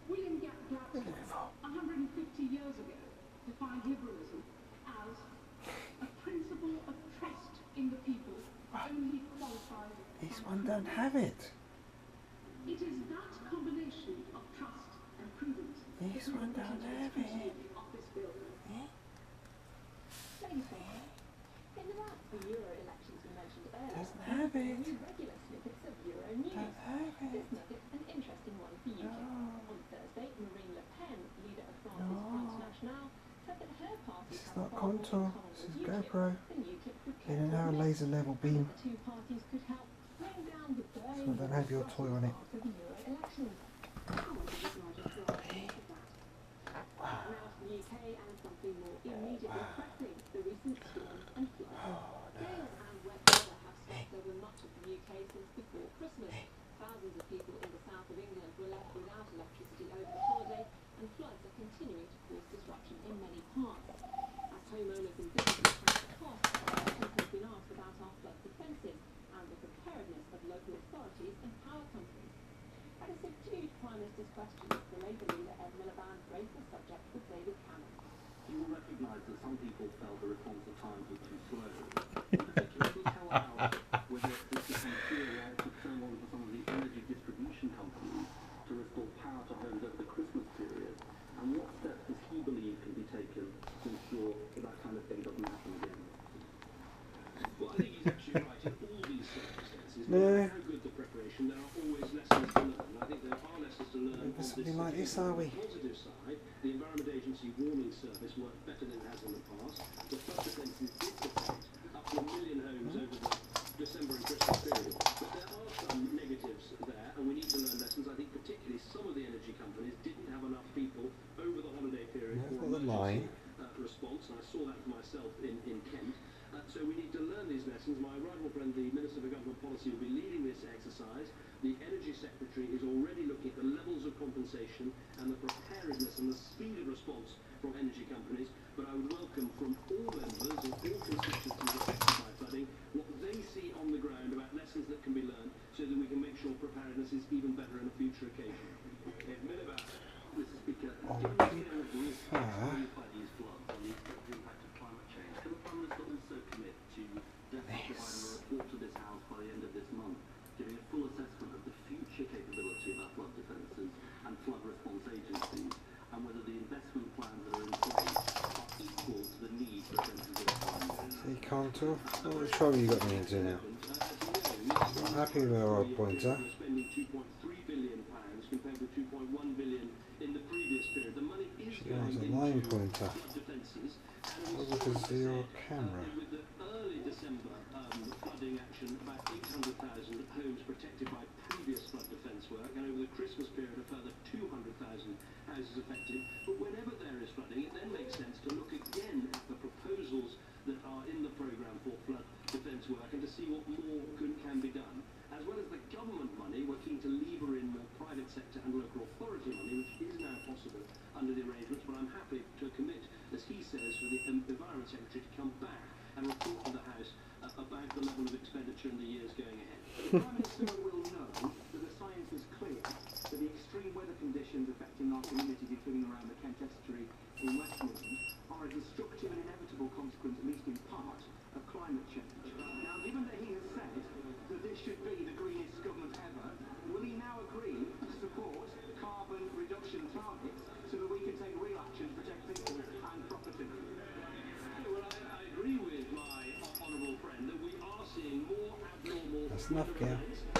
William Gap 150 years ago defined liberalism as a principle of trust in the people only qualified. This one don't have it. It is that combination of trust and prudence. This one don't have it. Of this bill. Yeah. In the run for Euro elections we mentioned earlier, Doesn't have it. regular snippets of Euro news. Don't have it. This nugget, an interesting one for you. No. On Thursday, Marine Le Pen, leader of France's No. Front National, said that her party This is has not far more in Contour. common This with is UKIP GoPro. than UKIP could In care an to hour admit. laser level beam. The two parties could help bring down the burning So don't have your toy on it. part of Euro elections. Now to the UK and something more immediately pressing, the recent storms and floods. Gale and wet weather have swept over much of the UK since before Christmas. Thousands of people in the south of England were left without electricity over the holiday, and floods are continuing to cause disruption in many parts. As homeowners and businesses track the costs, questions have been asked about our flood defences and the preparedness of local authorities and power companies. At a subdued Prime Minister's question, the Labour leader Ed Miliband raised the subject with David Cameron. You will recognise that some people felt the response at times was too slow. In particular, can you tell us whether this becomes clear or to turn on for some of the energy distribution companies to restore power to homes over the Christmas period? And what steps does he believe can be taken to ensure that that kind of thing doesn't happen again? Well, I think he's actually right in all these circumstances. No. No matter how good the preparation, there are always lessons to learn. I think there are lessons to learn on this Something like this, are we? On the positive side, the Environment Agency warming service worked better than it has in the past. The flood defences did protect up to 1 million homes over the December and Christmas period. But there are some negatives there, and we need to learn lessons. I think particularly some of the energy companies didn't have enough people over the holiday period That's for not the line. emergency response, and I saw that for myself in Kent. So we need to learn these lessons. My rival friend, the Minister for Government Policy, will be leading this exercise. The Energy Secretary is already looking at the levels of compensation and the preparedness and the speed of response from energy companies. But I would welcome from all members of all constituencies affected by flooding what they see on the ground about lessons that can be learned so that we can make sure preparedness is even better on a future occasion. Mr. Speaker, Oh, given the scale of risk ah. experienced by these floods and the expected impact of climate change, can the Prime Minister also commit to definitely providing a report to this House by the end of this month, giving a full assessment of the future capability of our flood defences and flood response agencies, and whether the investment plans that are in place are equal to the need for defences of climate? See Contour? What trouble you got me into now? Not happy with our pointer. We're spending £2.3 billion compared with £2.1 billion in the previous period. The money is She going has a into line pointer. flood defences. What was the zero camera? With the early December flooding action, about 800,000 homes protected by previous flood defence work, and over the Christmas period a further 200,000 houses affected. But whenever there is flooding, it then makes sense to look again at the proposals that are in the programme for flood defence work and to see what more can be done. As well as the government money, we're keen to lever in more private sector and local authority money, which is now possible under the arrangements, but I'm happy to commit, as he says, for the Environment Secretary to come back and report to the House about the level of expenditure in the years going ahead. The Prime Minister will know that the science is clear that the extreme weather conditions affecting our communities, including around the Kent Estuary in West Midlands, are a destructive and inevitable consequence, at least in part, of climate change. Now, given that he has said that this should be the greenest government ever, will he now agree to support carbon reduction targets so that we can take real action to protect people and property? Well, I agree with my honourable friend that we are seeing more abnormal That's enough, Gail. weather events.